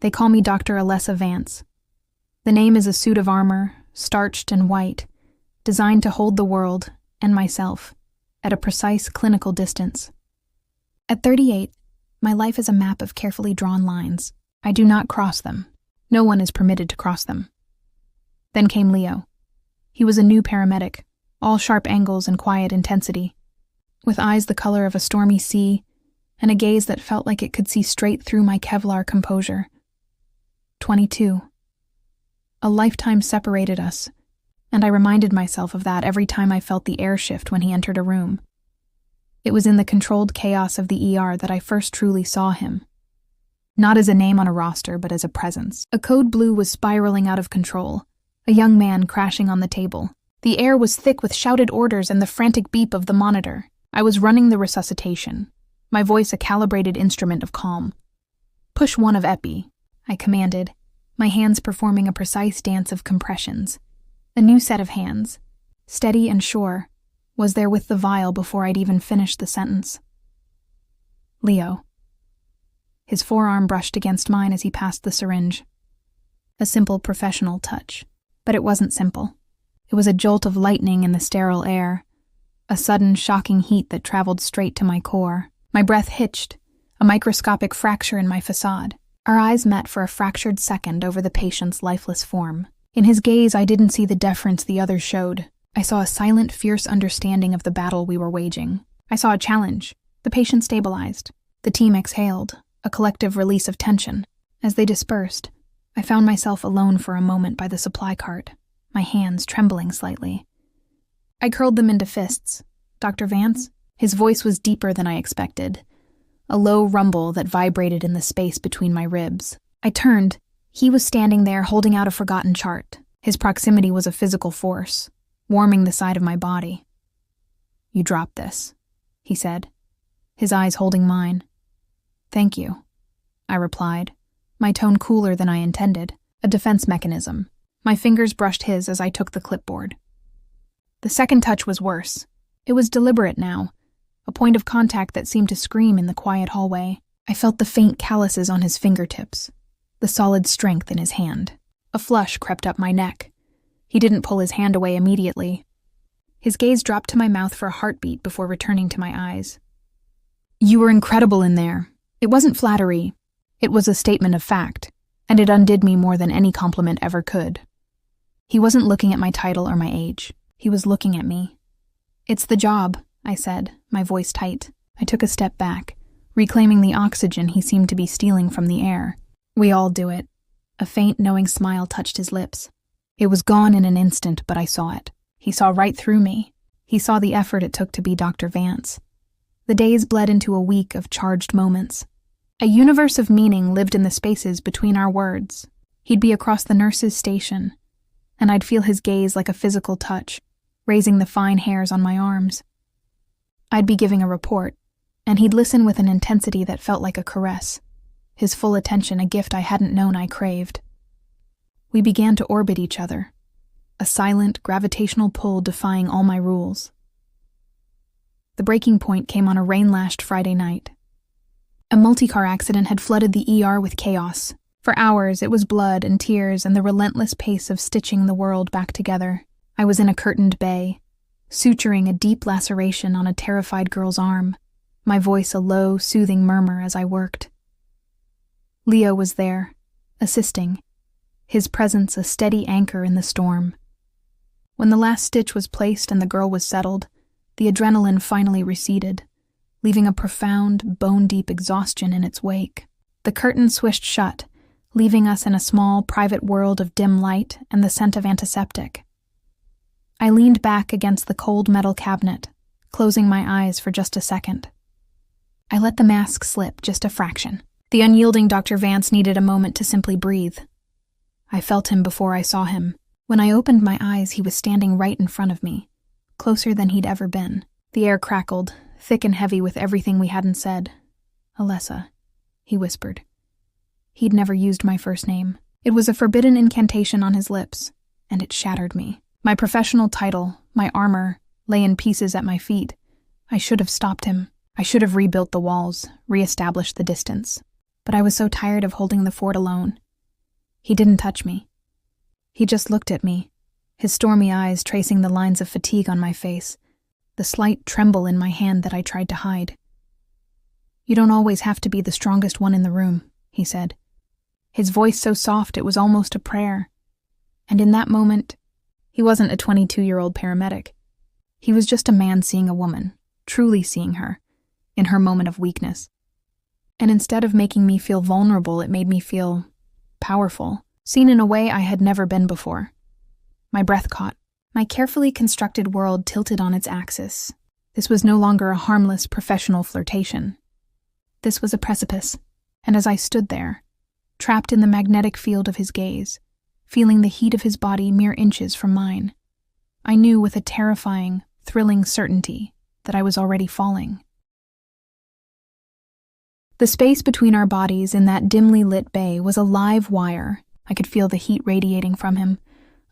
They call me Dr. Alessa Vance. The name is a suit of armor, starched and white, designed to hold the world, and myself, at a precise clinical distance. At 38, my life is a map of carefully drawn lines. I do not cross them. No one is permitted to cross them. Then came Leo. He was a new paramedic, all sharp angles and quiet intensity, with eyes the color of a stormy sea, and a gaze that felt like it could see straight through my Kevlar composure. 22. A lifetime separated us, and I reminded myself of that every time I felt the air shift when he entered a room. It was in the controlled chaos of the ER that I first truly saw him. Not as a name on a roster, but as a presence. A code blue was spiraling out of control, a young man crashing on the table. The air was thick with shouted orders and the frantic beep of the monitor. I was running the resuscitation, my voice a calibrated instrument of calm. "Push 1 of epi," I commanded, my hands performing a precise dance of compressions. A new set of hands, steady and sure, was there with the vial before I'd even finished the sentence. Leo. His forearm brushed against mine as he passed the syringe. A simple professional touch. But it wasn't simple. It was a jolt of lightning in the sterile air, a sudden shocking heat that traveled straight to my core. My breath hitched, a microscopic fracture in my facade. Our eyes met for a fractured second over the patient's lifeless form. In his gaze, I didn't see the deference the others showed. I saw a silent, fierce understanding of the battle we were waging. I saw a challenge. The patient stabilized. The team exhaled, a collective release of tension. As they dispersed, I found myself alone for a moment by the supply cart, my hands trembling slightly. I curled them into fists. "Dr. Vance?" His voice was deeper than I expected, a low rumble that vibrated in the space between my ribs. I turned. He was standing there holding out a forgotten chart. His proximity was a physical force, warming the side of my body. "You dropped this," he said, his eyes holding mine. "Thank you," I replied, my tone cooler than I intended, a defense mechanism. My fingers brushed his as I took the clipboard. The second touch was worse. It was deliberate now, a point of contact that seemed to scream in the quiet hallway. I felt the faint calluses on his fingertips, the solid strength in his hand. A flush crept up my neck. He didn't pull his hand away immediately. His gaze dropped to my mouth for a heartbeat before returning to my eyes. "You were incredible in there." It wasn't flattery. It was a statement of fact, and it undid me more than any compliment ever could. He wasn't looking at my title or my age. He was looking at me. "It's the job," I said, my voice tight. I took a step back, reclaiming the oxygen he seemed to be stealing from the air. "We all do it." A faint, knowing smile touched his lips. It was gone in an instant, but I saw it. He saw right through me. He saw the effort it took to be Dr. Vance. The days bled into a week of charged moments. A universe of meaning lived in the spaces between our words. He'd be across the nurse's station, and I'd feel his gaze like a physical touch, raising the fine hairs on my arms. I'd be giving a report, and he'd listen with an intensity that felt like a caress, his full attention a gift I hadn't known I craved. We began to orbit each other, a silent, gravitational pull defying all my rules. The breaking point came on a rain-lashed Friday night. A multi-car accident had flooded the ER with chaos. For hours, it was blood and tears and the relentless pace of stitching the world back together. I was in a curtained bay, suturing a deep laceration on a terrified girl's arm, my voice a low, soothing murmur as I worked. Leo was there, assisting, his presence a steady anchor in the storm. When the last stitch was placed and the girl was settled, the adrenaline finally receded, leaving a profound, bone-deep exhaustion in its wake. The curtain swished shut, leaving us in a small, private world of dim light and the scent of antiseptic. I leaned back against the cold metal cabinet, closing my eyes for just a second. I let the mask slip just a fraction. The unyielding Dr. Vance needed a moment to simply breathe. I felt him before I saw him. When I opened my eyes, he was standing right in front of me, closer than he'd ever been. The air crackled, thick and heavy with everything we hadn't said. "Alessa," he whispered. He'd never used my first name. It was a forbidden incantation on his lips, and it shattered me. My professional title, my armor, lay in pieces at my feet. I should have stopped him. I should have rebuilt the walls, reestablished the distance. but I was so tired of holding the fort alone. He didn't touch me. He just looked at me, his stormy eyes tracing the lines of fatigue on my face, the slight tremble in my hand that I tried to hide. "You don't always have to be the strongest one in the room," he said. His voice so soft it was almost a prayer. And in that moment, he wasn't a 22-year-old paramedic. He was just a man seeing a woman, truly seeing her, in her moment of weakness. And instead of making me feel vulnerable, it made me feel powerful, seen in a way I had never been before. My breath caught. My carefully constructed world tilted on its axis. This was no longer a harmless professional flirtation. This was a precipice, and as I stood there, trapped in the magnetic field of his gaze, feeling the heat of his body mere inches from mine, I knew with a terrifying, thrilling certainty that I was already falling. The space between our bodies in that dimly lit bay was a live wire. I could feel the heat radiating from him,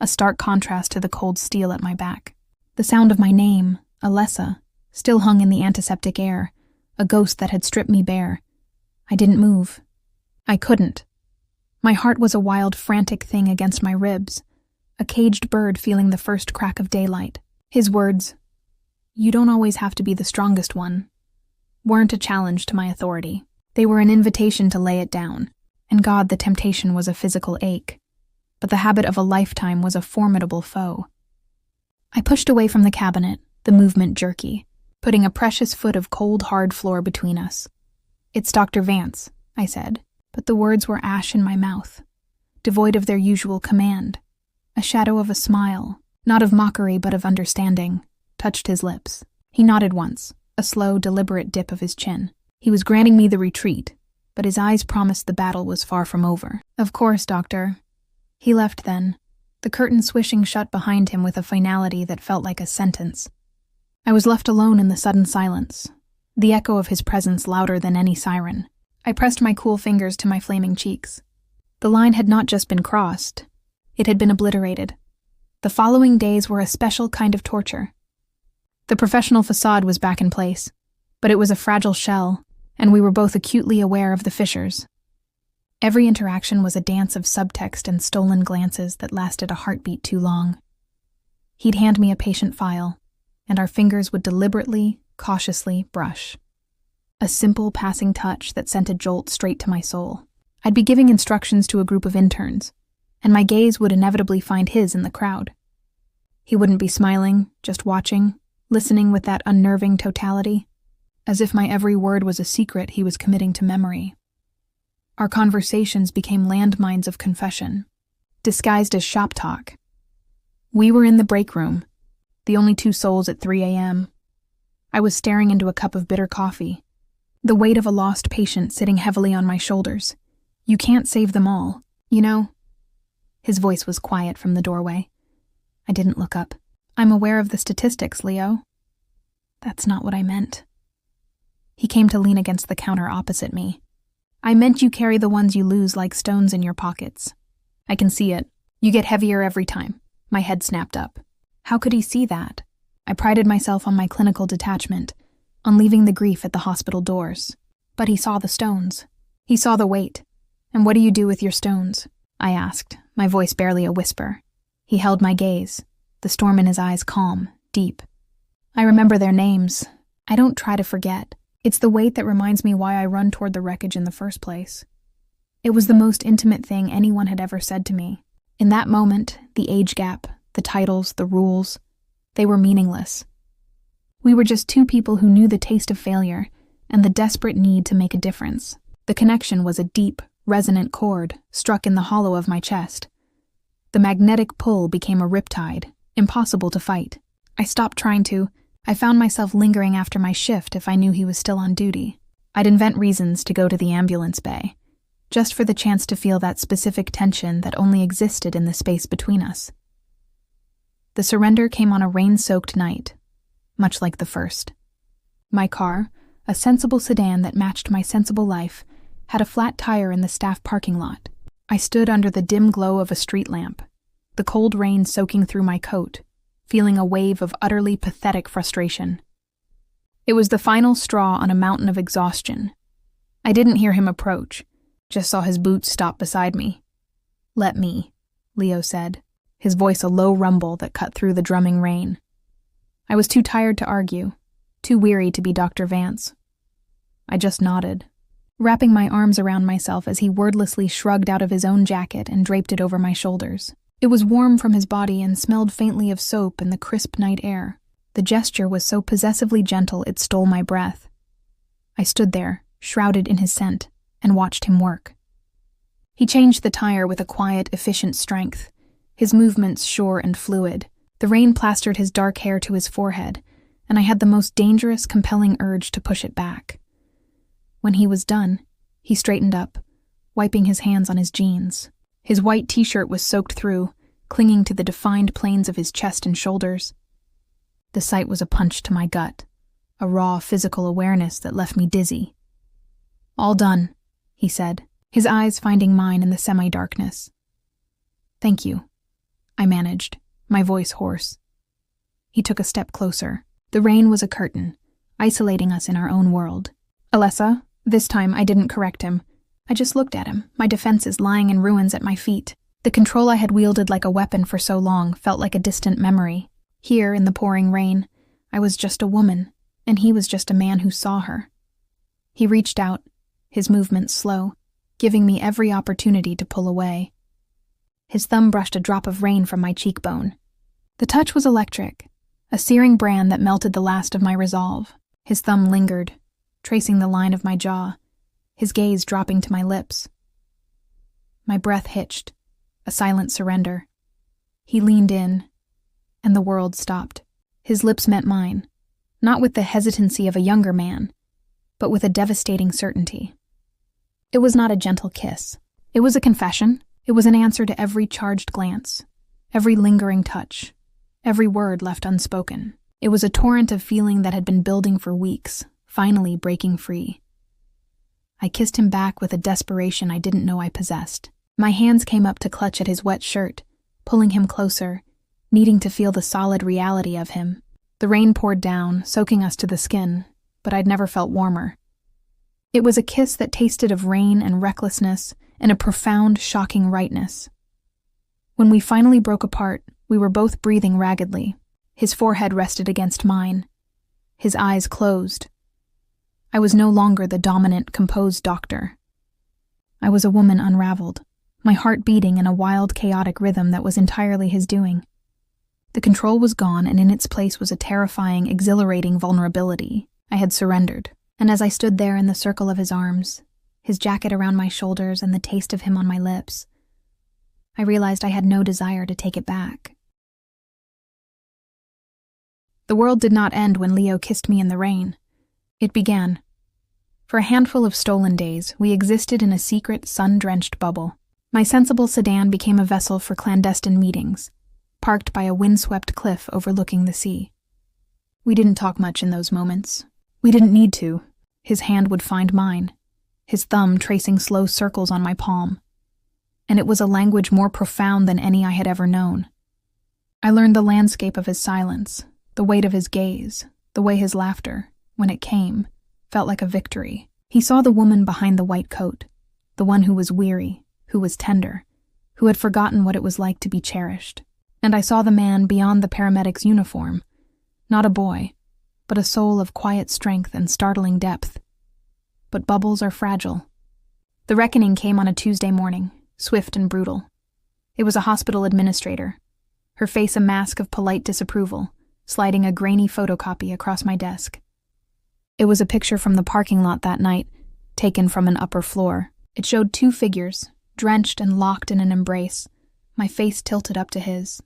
a stark contrast to the cold steel at my back. The sound of my name, Alessa, still hung in the antiseptic air, a ghost that had stripped me bare. I didn't move. I couldn't. My heart was a wild, frantic thing against my ribs, a caged bird feeling the first crack of daylight. His words, "You don't always have to be the strongest one," weren't a challenge to my authority. They were an invitation to lay it down, and God, the temptation was a physical ache, but the habit of a lifetime was a formidable foe. I pushed away from the cabinet, the movement jerky, putting a precious foot of cold, hard floor between us. "It's Dr. Vance," I said, but the words were ash in my mouth, devoid of their usual command. A shadow of a smile, not of mockery but of understanding, touched his lips. He nodded once, a slow, deliberate dip of his chin. He was granting me the retreat, but his eyes promised the battle was far from over. "Of course, Doctor." He left then, the curtain swishing shut behind him with a finality that felt like a sentence. I was left alone in the sudden silence, the echo of his presence louder than any siren. I pressed my cool fingers to my flaming cheeks. The line had not just been crossed, it had been obliterated. The following days were a special kind of torture. The professional facade was back in place, but it was a fragile shell, and we were both acutely aware of the fissures. Every interaction was a dance of subtext and stolen glances that lasted a heartbeat too long. He'd hand me a patient file, and our fingers would deliberately, cautiously brush. A simple passing touch that sent a jolt straight to my soul. I'd be giving instructions to a group of interns, and my gaze would inevitably find his in the crowd. He wouldn't be smiling, just watching, listening with that unnerving totality, as if my every word was a secret he was committing to memory. Our conversations became landmines of confession, disguised as shop talk. We were in the break room, the only two souls at 3 a.m. I was staring into a cup of bitter coffee, the weight of a lost patient sitting heavily on my shoulders. "You can't save them all, you know?" His voice was quiet from the doorway. I didn't look up. "I'm aware of the statistics, Leo." "That's not what I meant." He came to lean against the counter opposite me. "I meant you carry the ones you lose like stones in your pockets. I can see it. You get heavier every time." My head snapped up. How could he see that? I prided myself on my clinical detachment, on leaving the grief at the hospital doors. But he saw the stones. He saw the weight. "And what do you do with your stones?" I asked, my voice barely a whisper. He held my gaze, the storm in his eyes calm, deep. "I remember their names. I don't try to forget. It's the weight that reminds me why I run toward the wreckage in the first place." It was the most intimate thing anyone had ever said to me. In that moment, the age gap, the titles, the rules, they were meaningless. We were just two people who knew the taste of failure and the desperate need to make a difference. The connection was a deep, resonant chord struck in the hollow of my chest. The magnetic pull became a riptide, impossible to fight. I stopped trying to. I found myself lingering after my shift if I knew he was still on duty. I'd invent reasons to go to the ambulance bay, just for the chance to feel that specific tension that only existed in the space between us. The surrender came on a rain-soaked night, much like the first. My car, a sensible sedan that matched my sensible life, had a flat tire in the staff parking lot. I stood under the dim glow of a street lamp, the cold rain soaking through my coat, feeling a wave of utterly pathetic frustration. It was the final straw on a mountain of exhaustion. I didn't hear him approach, Just saw his boots stop beside me. Let me, Leo said, his voice a low rumble that cut through the drumming rain. I was too tired to argue, too weary to be Dr. Vance. I just nodded, wrapping my arms around myself as he wordlessly shrugged out of his own jacket and draped it over my shoulders. It was warm from his body and smelled faintly of soap in the crisp night air. The gesture was so possessively gentle it stole my breath. I stood there, shrouded in his scent, and watched him work. He changed the tire with a quiet, efficient strength, his movements sure and fluid. The rain plastered his dark hair to his forehead, and I had the most dangerous, compelling urge to push it back. When he was done, he straightened up, wiping his hands on his jeans. His white t-shirt was soaked through, clinging to the defined planes of his chest and shoulders. The sight was a punch to my gut, a raw physical awareness that left me dizzy. All done, he said, his eyes finding mine in the semi-darkness. Thank you, I managed, my voice hoarse. He took a step closer. The rain was a curtain, isolating us in our own world. Alessa, this time I didn't correct him. I just looked at him, my defenses lying in ruins at my feet. The control I had wielded like a weapon for so long felt like a distant memory. Here, in the pouring rain, I was just a woman, and he was just a man who saw her. He reached out, his movements slow, giving me every opportunity to pull away. His thumb brushed a drop of rain from my cheekbone. The touch was electric, a searing brand that melted the last of my resolve. His thumb lingered, tracing the line of my jaw, his gaze dropping to my lips. My breath hitched, a silent surrender. He leaned in, and the world stopped. His lips met mine, not with the hesitancy of a younger man, but with a devastating certainty. It was not a gentle kiss. It was a confession. It was an answer to every charged glance, every lingering touch, every word left unspoken. It was a torrent of feeling that had been building for weeks, finally breaking free. I kissed him back with a desperation I didn't know I possessed. My hands came up to clutch at his wet shirt, pulling him closer, needing to feel the solid reality of him. The rain poured down, soaking us to the skin, but I'd never felt warmer. It was a kiss that tasted of rain and recklessness and a profound, shocking rightness. When we finally broke apart, we were both breathing raggedly. His forehead rested against mine, his eyes closed. I was no longer the dominant, composed doctor. I was a woman unraveled, my heart beating in a wild, chaotic rhythm that was entirely his doing. The control was gone, and in its place was a terrifying, exhilarating vulnerability. I had surrendered, and as I stood there in the circle of his arms, his jacket around my shoulders and the taste of him on my lips, I realized I had no desire to take it back. The world did not end when Leo kissed me in the rain. It began. For a handful of stolen days, we existed in a secret, sun-drenched bubble. My sensible sedan became a vessel for clandestine meetings, parked by a windswept cliff overlooking the sea. We didn't talk much in those moments. We didn't need to. His hand would find mine, his thumb tracing slow circles on my palm. And it was a language more profound than any I had ever known. I learned the landscape of his silence, the weight of his gaze, the way his laughter, when it came, felt like a victory. He saw the woman behind the white coat, the one who was weary, who was tender, who had forgotten what it was like to be cherished. And I saw the man beyond the paramedic's uniform, not a boy, but a soul of quiet strength and startling depth. But bubbles are fragile. The reckoning came on a Tuesday morning, swift and brutal. It was a hospital administrator, her face a mask of polite disapproval, sliding a grainy photocopy across my desk. It was a picture from the parking lot that night, taken from an upper floor. It showed two figures, drenched and locked in an embrace, my face tilted up to his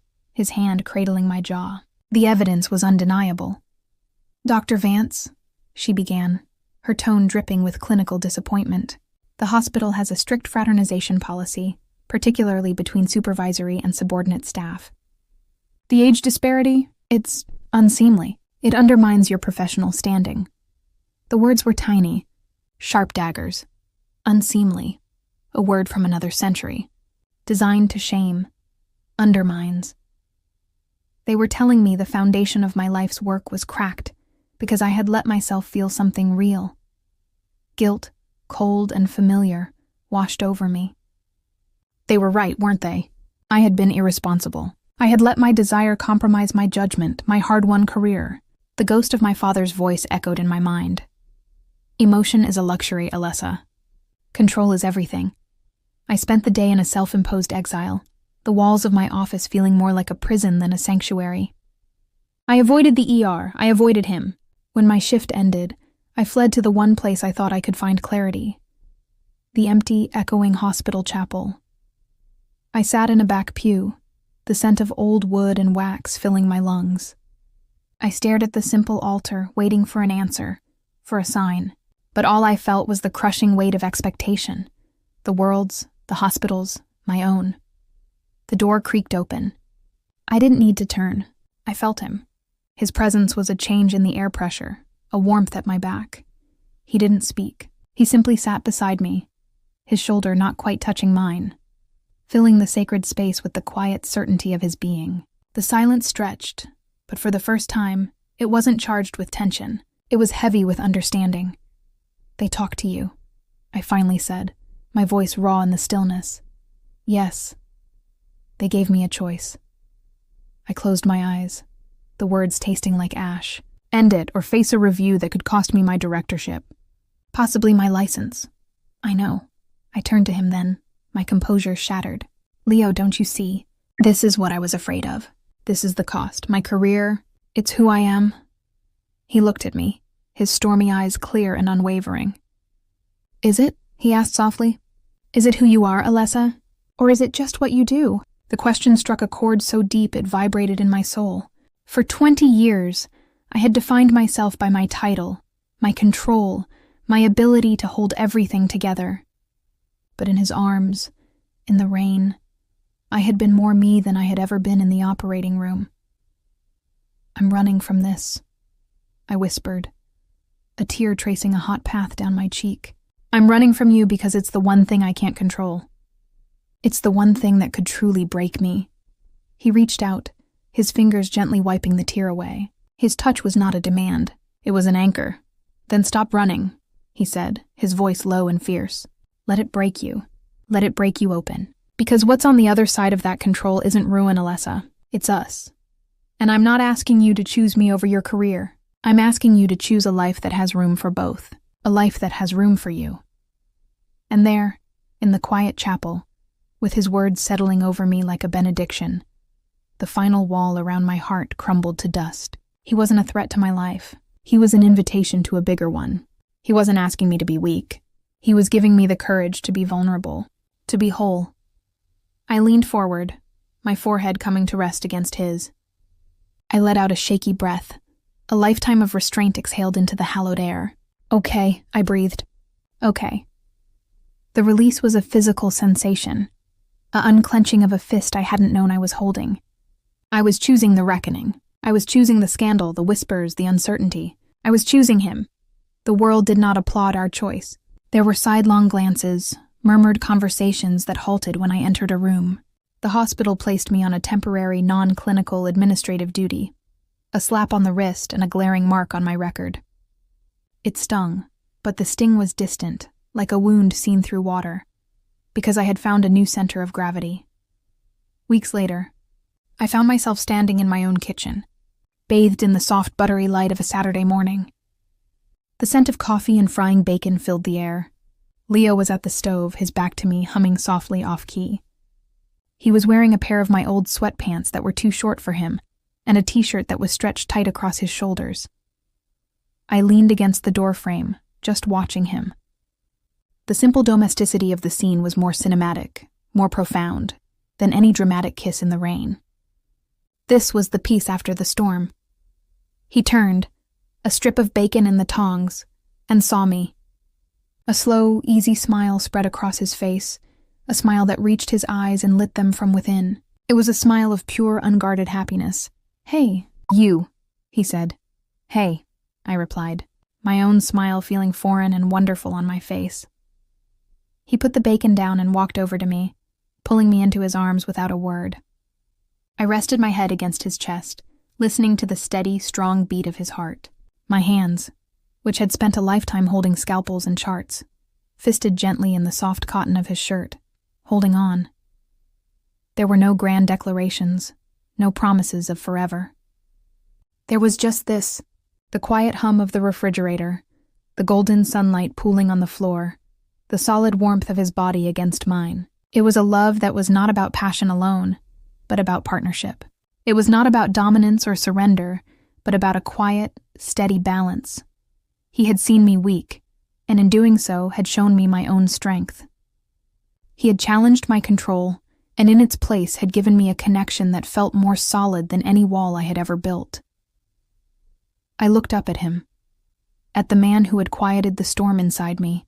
hand cradling my jaw. The evidence was undeniable. "Dr. Vance," she began, her tone dripping with clinical disappointment. "The hospital has a strict fraternization policy, particularly between supervisory and subordinate staff. The age disparity, it's unseemly. It undermines your professional standing." The words were tiny, sharp daggers. Unseemly, a word from another century. Designed to shame. Undermines. They were telling me the foundation of my life's work was cracked because I had let myself feel something real. Guilt, cold and familiar, washed over me. They were right, weren't they? I had been irresponsible. I had let my desire compromise my judgment, my hard-won career. The ghost of my father's voice echoed in my mind. Emotion is a luxury, Alessa. Control is everything. I spent the day in a self-imposed exile, the walls of my office feeling more like a prison than a sanctuary. I avoided the ER. I avoided him. When my shift ended, I fled to the one place I thought I could find clarity. The empty, echoing hospital chapel. I sat in a back pew, the scent of old wood and wax filling my lungs. I stared at the simple altar, waiting for an answer, for a sign. But all I felt was the crushing weight of expectation. The world's, the hospital's, my own. The door creaked open. I didn't need to turn. I felt him. His presence was a change in the air pressure, a warmth at my back. He didn't speak. He simply sat beside me, his shoulder not quite touching mine, filling the sacred space with the quiet certainty of his being. The silence stretched, but for the first time, it wasn't charged with tension. It was heavy with understanding. "They talked to you," I finally said, my voice raw in the stillness. "Yes." They gave me a choice. I closed my eyes, the words tasting like ash. End it or face a review that could cost me my directorship. Possibly my license. I know. I turned to him then, my composure shattered. "Leo, don't you see? This is what I was afraid of. This is the cost. My career. It's who I am." He looked at me, his stormy eyes clear and unwavering. "Is it?" he asked softly. "Is it who you are, Alessa? Or is it just what you do?" The question struck a chord so deep it vibrated in my soul. For 20 years, I had defined myself by my title, my control, my ability to hold everything together. But in his arms, in the rain, I had been more me than I had ever been in the operating room. "I'm running from this," I whispered, a tear tracing a hot path down my cheek. "I'm running from you because it's the one thing I can't control. It's the one thing that could truly break me." He reached out, his fingers gently wiping the tear away. His touch was not a demand, it was an anchor. "Then stop running," he said, his voice low and fierce. "Let it break you. Let it break you open. Because what's on the other side of that control isn't ruin, Alessa. It's us. And I'm not asking you to choose me over your career. I'm asking you to choose a life that has room for both. A life that has room for you." And there, in the quiet chapel, with his words settling over me like a benediction, the final wall around my heart crumbled to dust. He wasn't a threat to my life. He was an invitation to a bigger one. He wasn't asking me to be weak. He was giving me the courage to be vulnerable, to be whole. I leaned forward, my forehead coming to rest against his. I let out a shaky breath. A lifetime of restraint exhaled into the hallowed air. "Okay," I breathed. "Okay." The release was a physical sensation, a unclenching of a fist I hadn't known I was holding. I was choosing the reckoning. I was choosing the scandal, the whispers, the uncertainty. I was choosing him. The world did not applaud our choice. There were sidelong glances, murmured conversations that halted when I entered a room. The hospital placed me on a temporary, non-clinical administrative duty. A slap on the wrist and a glaring mark on my record. It stung, but the sting was distant, like a wound seen through water, because I had found a new center of gravity. Weeks later, I found myself standing in my own kitchen, bathed in the soft, buttery light of a Saturday morning. The scent of coffee and frying bacon filled the air. Leo was at the stove, his back to me, humming softly off-key. He was wearing a pair of my old sweatpants that were too short for him, and a t-shirt that was stretched tight across his shoulders. I leaned against the doorframe, just watching him. The simple domesticity of the scene was more cinematic, more profound, than any dramatic kiss in the rain. This was the peace after the storm. He turned, a strip of bacon in the tongs, and saw me. A slow, easy smile spread across his face, a smile that reached his eyes and lit them from within. It was a smile of pure, unguarded happiness. "Hey, you," he said. "Hey," I replied, my own smile feeling foreign and wonderful on my face. He put the bacon down and walked over to me, pulling me into his arms without a word. I rested my head against his chest, listening to the steady, strong beat of his heart. My hands, which had spent a lifetime holding scalpels and charts, fisted gently in the soft cotton of his shirt, holding on. There were no grand declarations, no promises of forever. There was just this, the quiet hum of the refrigerator, the golden sunlight pooling on the floor, the solid warmth of his body against mine. It was a love that was not about passion alone, but about partnership. It was not about dominance or surrender, but about a quiet, steady balance. He had seen me weak, and in doing so had shown me my own strength. He had challenged my control, and in its place had given me a connection that felt more solid than any wall I had ever built. I looked up at him, at the man who had quieted the storm inside me,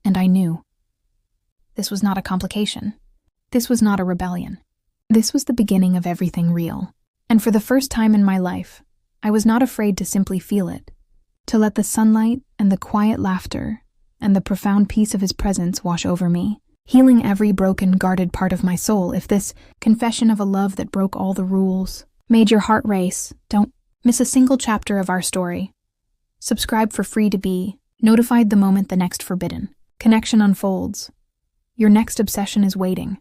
and I knew. This was not a complication. This was not a rebellion. This was the beginning of everything real. And for the first time in my life, I was not afraid to simply feel it, to let the sunlight and the quiet laughter and the profound peace of his presence wash over me, healing every broken, guarded part of my soul. If this confession of a love that broke all the rules made your heart race, don't miss a single chapter of our story. Subscribe for free to be notified the moment the next forbidden connection unfolds. Your next obsession is waiting.